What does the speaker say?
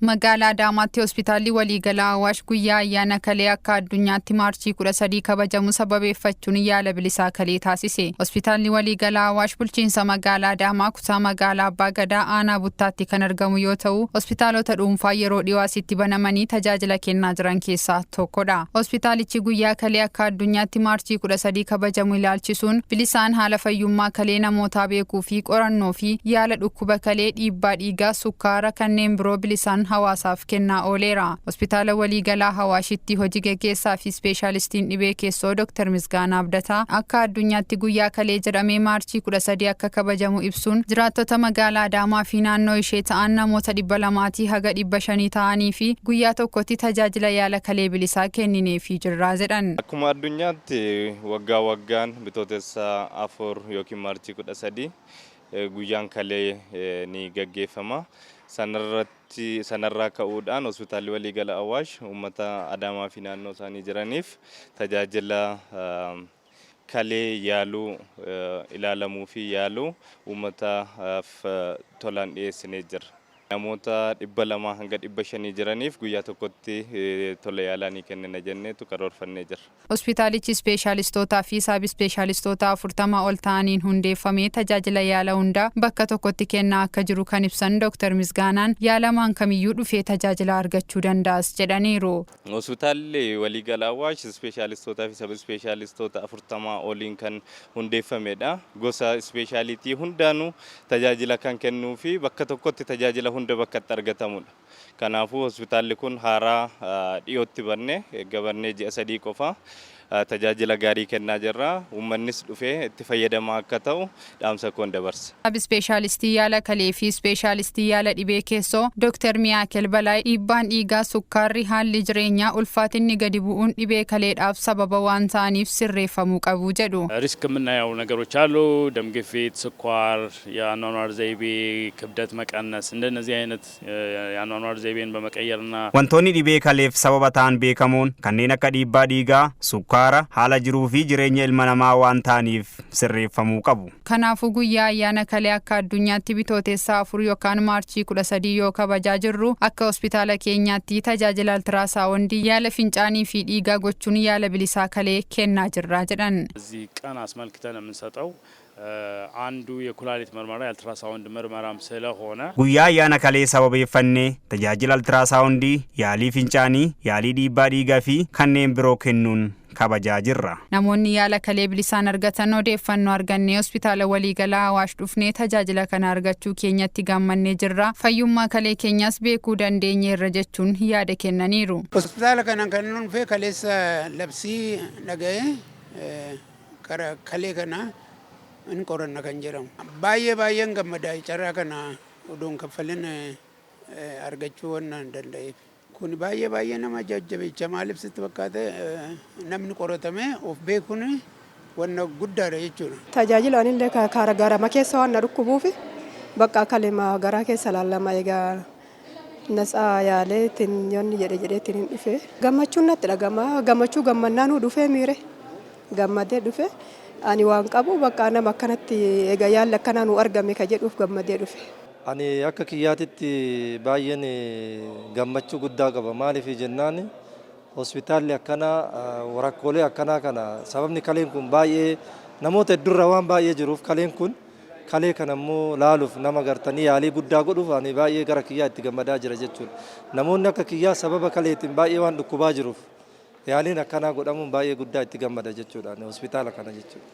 Magaalaa Adaamaatti hospitaalli waliigalaa Awaash guyyaa ayyaana kalee akka addunyaatti maarchii 13 kabajamu sababeeffachuun yaala bilisaa kalee taasise. Hospitaalli waliigalaa Awaash bulchiinsa magaalaa Adaamaa kutaa magaalaa Abbaa Gadaa aanaa Buttaatti kan argamu yoo ta'u, hospitaalota dhuunfaa yeroo dhiwaasitti banamanii tajaajila kennaa jiran keessaa tokkodha. Hospitaalichi guyyaa kalee akka addunyaatti maarchii 13 kabajamu ilaalchisuun bilisaan haala fayyummaa kalee namootaa beekuu fi qorannoo fi yaala dhukkuba kalee, dhiibbaa dhiigaa, sukkaara kanneen biroo bilisaan hawaasaaf kennaa ooleera. Hospitaala waliigalaa Hawaashitti hojii gaggeessaa fi ispeeshaalistiin dhibee keessoo Dr. Misgaanaa Abdataa akka addunyaatti guyyaa kalee jedhamee maarchii 13 akka kabajamu ibsuun jiraattota magaalaa Adaamaa fi naannoo ishee ta'an namoota 200 haga 500 ta'anii fi guyyaa tokkotti tajaajila yaala kalee bilisaa kennineefii jirra jedhan. Akkuma addunyaatti waggaa waggaan bitootessa 4 yookiin maarchii 13 guyyaan kalee ni gaggeeffama. Sanarraa ka'uudhaan hospitaalli waliigala Awaash uummata Adaamaa fi naannoo isaanii jiraniif tajaajila kalee yaaluu ilaalamuu fi yaaluu uummataaf tolaan dhiyeessinee jira. Namoota 200 hanga 500 jiraniif guyyaa tokkotti tola yaalaa ni kennina jenneetu karoorfannee jira. Hospitaalichi ispeeshaalistootaa fi saab ispeeshaalistootaa 40 ol ta'aniin hundeeffamee tajaajila yaala hundaa bakka tokkotti kennaa akka jiru kan ibsan Dr. Misgaanaan yaalamaan kamiyyuu dhufee tajaajila argachuu danda'as jedhaniiru. Hospitaalli waliigala Awaash ispeeshaalistootaa fi saab ispeeshaalistoota 40 oliin kan hundeeffamedha. Gosa ispeeshaalitii hundaanuu tajaajila kan kennuu fi bakka tokkotti tajaajila hunda bakkatti argatamudha. Kanaafuu hospitaalli kun haaraa dhiyootti banne gabannee ji'a 3 qofa tajaajila gaarii kennaa jirra. Uummannis dhufee itti fayyadamaa akka ta'u dhaamsa koon dabarsa. Ispeeshaalistii yaala kalee fi ispeeshaalistii yaala dhibee keessoo Dr. Miyaakel Balaay dhiibbaan dhiigaa, sukkaarri, haalli jireenyaa, ulfaatinni gadi bu'uun dhibee kaleedhaaf sababa waan ta'aniif sirreeffamuu qabu jedhu. ሪስክ የምናየው ነገሮች አሉ። ደም ግፊት፣ ስኳር፣ የአኗኗር ዘይቤ፣ ክብደት መቀነስ እንደነዚህ አይነት የአኗኗር ዘይቤን በመቀየርና wantoonni dhibee kaleef sababa ta'an beekamuun kanneen akka dhiibbaa dhiigaa, sukkaara, haala jiruu fi jireenya ilma namaa waan ta'aniif sirreeffamuu qabu. Kanaafuu guyyaa ayyaana kalee akka addunyaatti bitootessa 4 yookaan maarchii 13 yoo kabajaa jirru akka hospitaala keenyaatti tajaajila altiraasaawundii, yaala fincaanii fi dhiigaa gochuun yaala bilisaa kalee kennaa jirra jedhan. እዚህ ቀን አስመልክተን የምንሰጠው አንዱ የኩላሊት ምርመራ የአልትራሳውንድ ምርመራም ስለሆነ guyyaa ayyaana kalee sababeeffannee tajaajila altiraasaawundii, yaalii fincaanii, yaalii dhiibbaa dhiigaa fi kanneen biroo kennuun kabajaa jirra. Namoonni yaala kalee bilisaan argatan odeeffannoo argannee hospitaala waliigalaa Awaash dhufnee tajaajila kana argachuu keenyatti gammannee jirra. Fayyummaa kalee keenyas beekuu dandeenyeerra jechuun yaada kennaniiru. Hospitaala kana kan dhuunfee kaleessa labsii dhaga'ee kalee kana in qoranna kan jedhamu. Baay'een gammadaa carraa kana oduun kaffalin argachuu waan danda'eef. Kun baay'ee nama jajjabeessa maaliif sitti fakkaate namni qoratame of beekuun waan guddaadha jechuudha. Tajaajila anillee kaara garama keessa waan dhukkubuuf bakka kalima garaa keessa lallama egaa nasaa yaalee yoonni jedhee ittiin dhufe gammachuun natti dhagama. Gammachuu gammannaanuu dhufee miire gammadee dhufe ani waan qabu bakka nama akkanatti egaa yaalli akkanaa nu argame ka jedhuuf gammadee dhufe. Ani akka kiyyaatitti baay'een gammachuu guddaa qaba. Maaliif jennaan hospitaalli akkanaa rakkoolee akkanaa kana sababni kaleen kun baay'ee namoota heddurra waan baay'ee jiruuf kaleen kun kalee kanammoo laaluuf nama gartanii yaalii guddaa godhuuf ani baay'ee gara kiyyaa itti gammadaa jira jechuudha. Namoonni akka kiyyaa sababa kaleetiin baay'ee waan dhukkubaa jiruuf yaaliin akkanaa godhamuun baay'ee guddaa itti gammada jechuudha hospitaala kana jechuudha.